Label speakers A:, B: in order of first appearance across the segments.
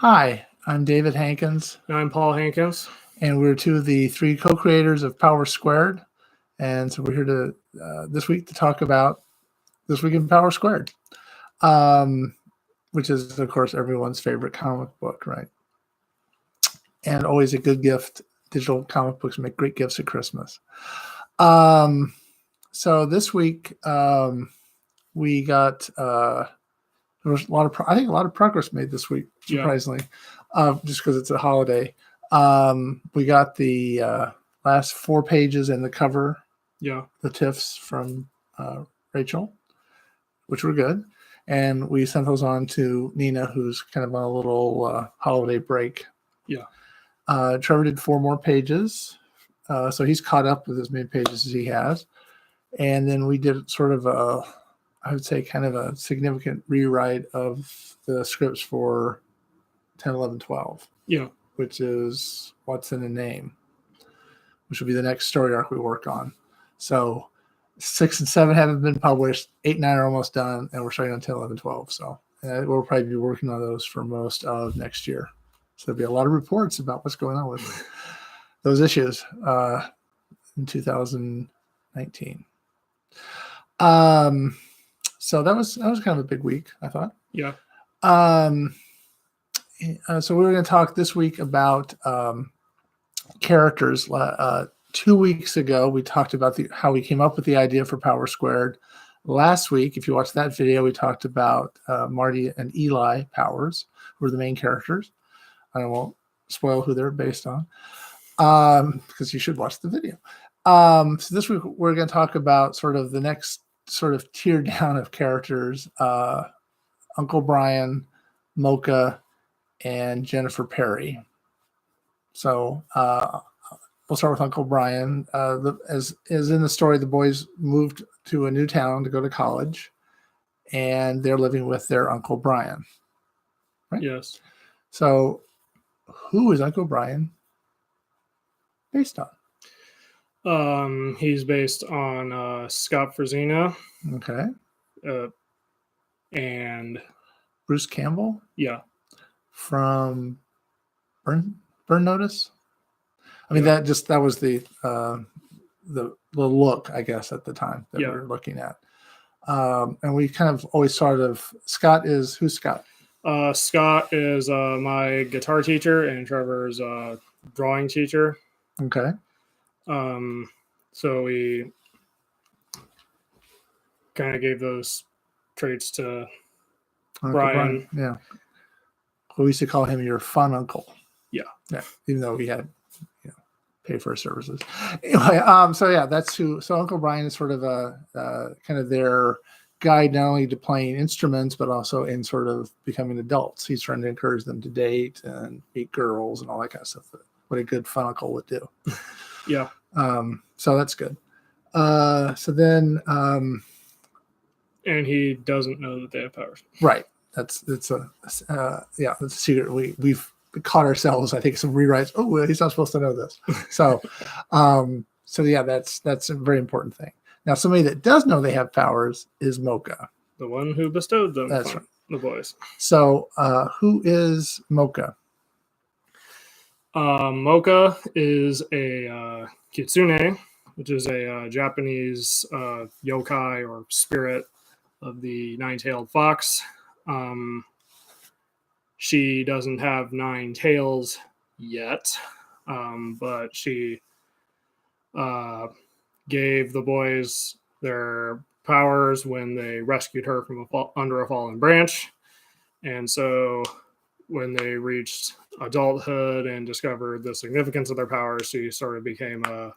A: Hi, I'm David Hankins,
B: And I'm Paul Hankins.
A: and we're two of the three co-creators of Power Squared. And so we're here to this week to talk about This Week in Power Squared, which is, of course, everyone's favorite comic book, right? And always a good gift. Digital comic books make great gifts at Christmas. So this week we got there was a lot of progress made this week, surprisingly, just because it's a holiday. We got the last 4 pages and the cover, the TIFFs from Rachel, which were good, and we sent those on to Nina, who's kind of on a little holiday break. Trevor did 4 more pages, so he's caught up with as many pages as he has, and then we did sort of I would say kind of a significant rewrite of the scripts for 10, 11, 12. Which is What's in a Name, which will be the next story arc we work on. So 6 and 7 haven't been published. 8 and 9 are almost done, and we're starting on 10, 11, 12. So we'll probably be working on those for most of next year. So there'll be a lot of reports about what's going on with those issues in 2019. So that was kind of a big week, I thought. So we were going to talk this week about characters. 2 weeks ago, we talked about how we came up with the idea for Power Squared. Last week, if you watched that video, we talked about Marty and Eli Powers, who are the main characters. I won't spoil who they're based on, because you should watch the video. So this week, we're going to talk about sort of the next sort of tier down of characters, Uncle Brian, Mocha, and Jennifer Perry. So we'll start with Uncle Brian. As in the story, the boys moved to a new town to go to college, and they're living with their Uncle Brian. Right?
B: Yes.
A: So who is Uncle Brian based
B: on? He's based on Scott Frazina.
A: Okay.
B: And
A: Bruce Campbell.
B: Yeah.
A: From Burn Notice. I mean, that was the look, I guess, at the time that we were looking at. And we kind of always sort of, who's Scott?
B: Scott is my guitar teacher, and Trevor's drawing teacher.
A: Okay.
B: So we kind of gave those traits to Brian.
A: Yeah. We used to call him your fun uncle.
B: Yeah.
A: Even though he had, pay for his services. Anyway, that's who. So Uncle Brian is sort of a kind of their guide, not only to playing instruments, but also in sort of becoming adults. He's trying to encourage them to date and meet girls and all that kind of stuff. What a good fun uncle would do.
B: Yeah.
A: So that's good. So then,
B: and he doesn't know that they have powers.
A: Right. That's a secret. We've caught ourselves, I think, some rewrites. Oh, well, he's not supposed to know this. So, that's a very important thing. Now, somebody that does know they have powers is Mocha,
B: the one who bestowed them.
A: That's right.
B: The boys.
A: So, who is Mocha?
B: Mocha is a kitsune, which is a Japanese yokai or spirit of the 9-tailed fox. She doesn't have 9 tails yet, but she gave the boys their powers when they rescued her from under a fallen branch. And so when they reached adulthood and discovered the significance of their powers, she sort of became a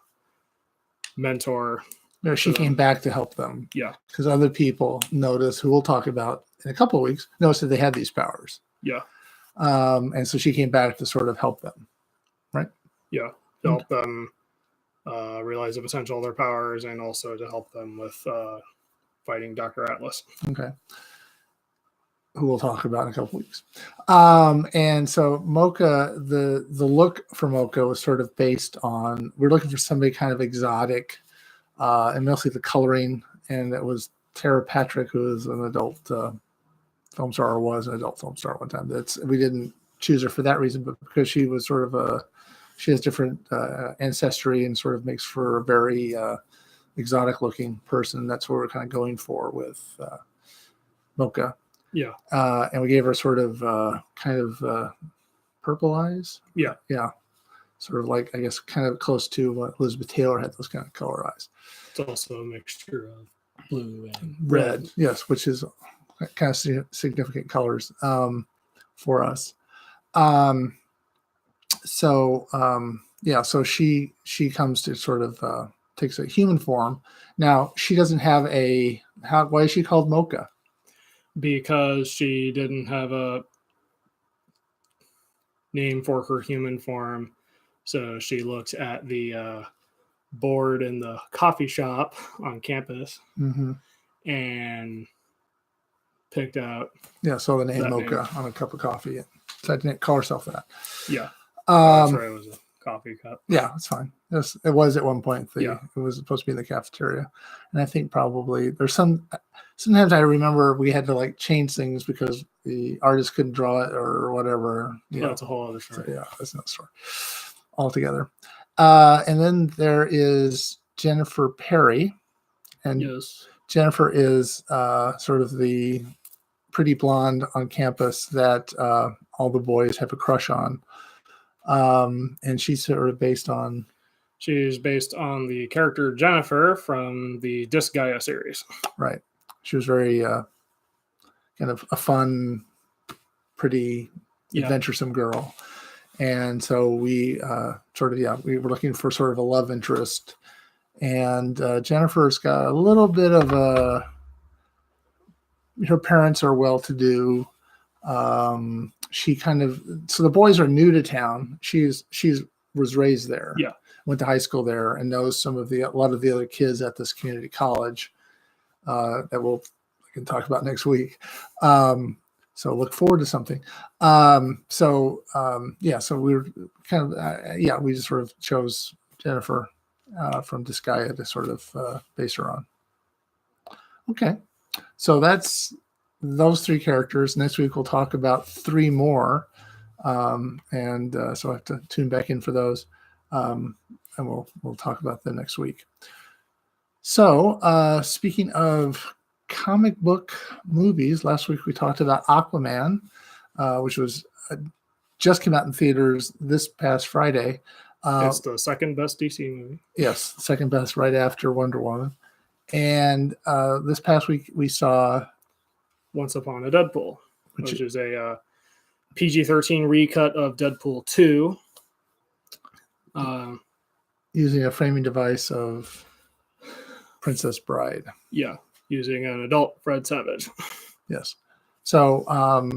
B: mentor.
A: No, she came back to help them.
B: Yeah.
A: Because other people noticed, who we'll talk about in a couple of weeks, noticed that they had these powers.
B: Yeah.
A: And so she came back to sort of help them, right?
B: Yeah. To help them realize the potential of their powers, and also to help them with fighting Dr. Atlas.
A: Okay. Who we'll talk about in a couple weeks. And so Mocha, the look for Mocha was sort of based on, we're looking for somebody kind of exotic, and mostly the coloring. And it was Tara Patrick, who is an adult film star, or was an adult film star one time. We didn't choose her for that reason, but because she was sort of she has different ancestry and sort of makes for a very exotic looking person. That's what we're kind of going for with Mocha.
B: Yeah.
A: And we gave her sort of kind of purple eyes.
B: Yeah.
A: Yeah. Sort of like, I guess, kind of close to what Elizabeth Taylor had, those kind of color eyes.
B: It's also a mixture of blue and
A: Red. Yes, which is kind of significant colors for us. So she comes to sort of takes a human form. Now she doesn't have why is she called Mocha?
B: Because she didn't have a name for her human form. So she looked at the board in the coffee shop on campus and picked out.
A: Yeah, so the name Mocha
B: name
A: on a cup of coffee. So I didn't call herself that.
B: Yeah. That's right. It was a coffee cup.
A: Yeah, it's fine. It was at one point.
B: Yeah.
A: It was supposed to be in the cafeteria. And I think probably there's sometimes I remember we had to like change things because the artist couldn't draw it or whatever.
B: That's a whole other story.
A: So, yeah, that's another story altogether. And then there is Jennifer Perry. And
B: yes.
A: Jennifer is sort of the pretty blonde on campus that all the boys have a crush on. And she's sort of based on
B: the character Jennifer from the Disgaea series.
A: Right. She was very kind of a fun, pretty adventuresome girl. And so we we were looking for sort of a love interest. And Jennifer's got a little bit of her parents are well-to-do. So the boys are new to town. She's was raised there.
B: Yeah.
A: Went to high school there and knows a lot of the other kids at this community college that we can talk about next week. So look forward to something. So we were kind of we just sort of chose Jennifer from Disgaea to sort of base her on. Okay, so that's those three characters. Next week we'll talk about three more, so I have to tune back in for those, and we'll talk about them next week. So speaking of comic book movies, last week we talked about Aquaman, which was just came out in theaters this past Friday.
B: It's the second best DC movie.
A: Yes, second best, right after Wonder Woman. And this past week we saw
B: Once Upon a Deadpool, which is a PG-13 recut of Deadpool 2.
A: Using a framing device of Princess Bride.
B: Yeah, using an adult Fred Savage.
A: Yes. So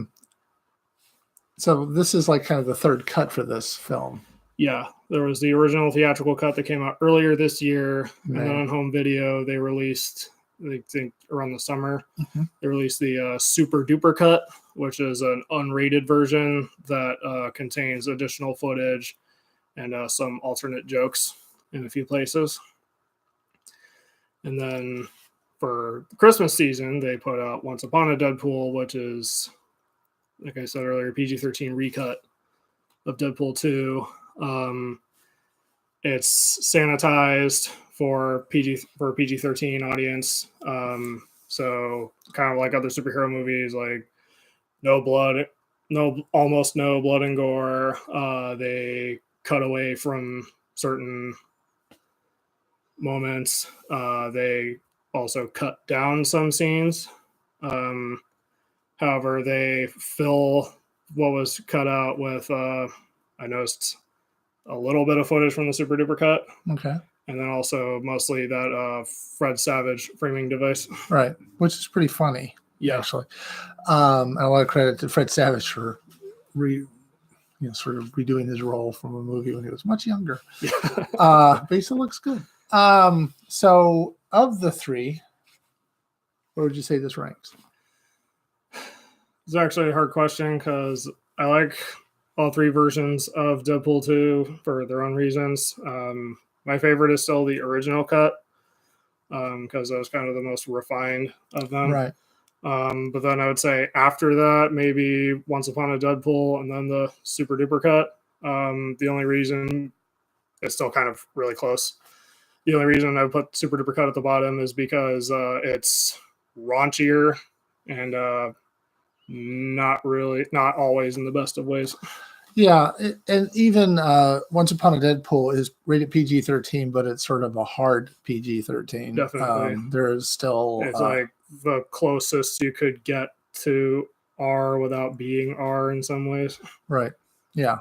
A: this is like kind of the third cut for this film.
B: Yeah, there was the original theatrical cut that came out earlier this year, and then on home video they released, I think around the summer, they released the super duper cut, which is an unrated version that contains additional footage and some alternate jokes in a few places. And then for the Christmas season, they put out Once Upon a Deadpool, which is, like I said earlier, PG-13 recut of Deadpool 2. It's sanitized for PG-13 audience. So kind of like other superhero movies, like no blood, almost no blood and gore. They cut away from certain moments. They also cut down some scenes. However, they fill what was cut out with, I noticed a little bit of footage from the super duper cut.
A: Okay.
B: And then also mostly that Fred Savage framing device.
A: Right. Which is pretty funny.
B: Yeah.
A: Actually. And a lot of credit to Fred Savage for sort of redoing his role from a movie when he was much younger. But he still looks good. So of the three, where would you say this ranks?
B: It's actually a hard question because I like all three versions of Deadpool 2 for their own reasons. My favorite is still the original cut because that was kind of the most refined of them.
A: Right.
B: But then I would say after that, maybe Once Upon a Deadpool and then the Super Duper Cut. The only reason it's still kind of really close. The only reason I put Super Duper Cut at the bottom is because it's raunchier and not always in the best of ways.
A: Yeah, and even Once Upon a Deadpool is rated PG-13, but it's sort of a hard PG-13.
B: Definitely.
A: There's still
B: it's like the closest you could get to R without being R in some ways.
A: Right. Yeah.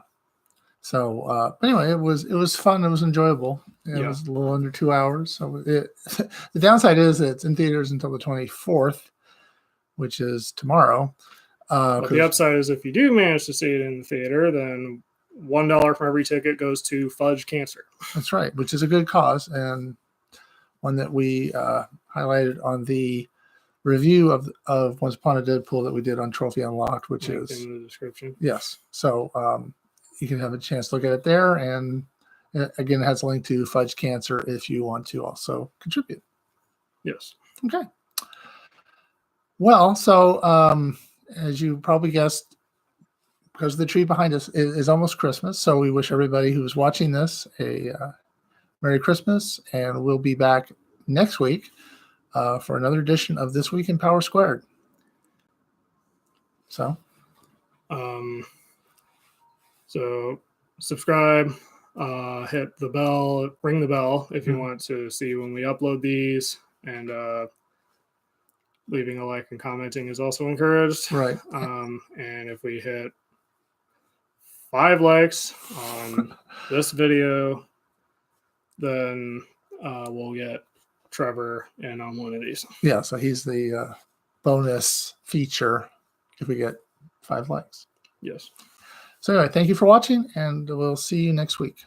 A: So anyway, it was fun. It was enjoyable. It was a little under 2 hours. So the downside is it's in theaters until the 24th, which is tomorrow.
B: But the upside is if you do manage to see it in the theater, then $1 from every ticket goes to Fudge Cancer.
A: That's right, which is a good cause and one that we highlighted on the review of Once Upon a Deadpool that we did on Trophy Unlocked, which is
B: in the description.
A: Yes. So you can have a chance to look at it there. And again, it has a link to Fudge Cancer if you want to also contribute.
B: Yes.
A: Okay. Well, so as you probably guessed, because the tree behind us is almost Christmas. So we wish everybody who's watching this a Merry Christmas. And we'll be back next week for another edition of This Week in Power Squared. So
B: subscribe, hit the bell, ring the bell if you want to see when we upload these, and leaving a like and commenting is also encouraged.
A: Right.
B: And if we hit 5 likes on this video, then we'll get Trevor in on one of these.
A: Yeah, so he's the bonus feature if we get 5 likes.
B: Yes.
A: So anyway, thank you for watching, and we'll see you next week.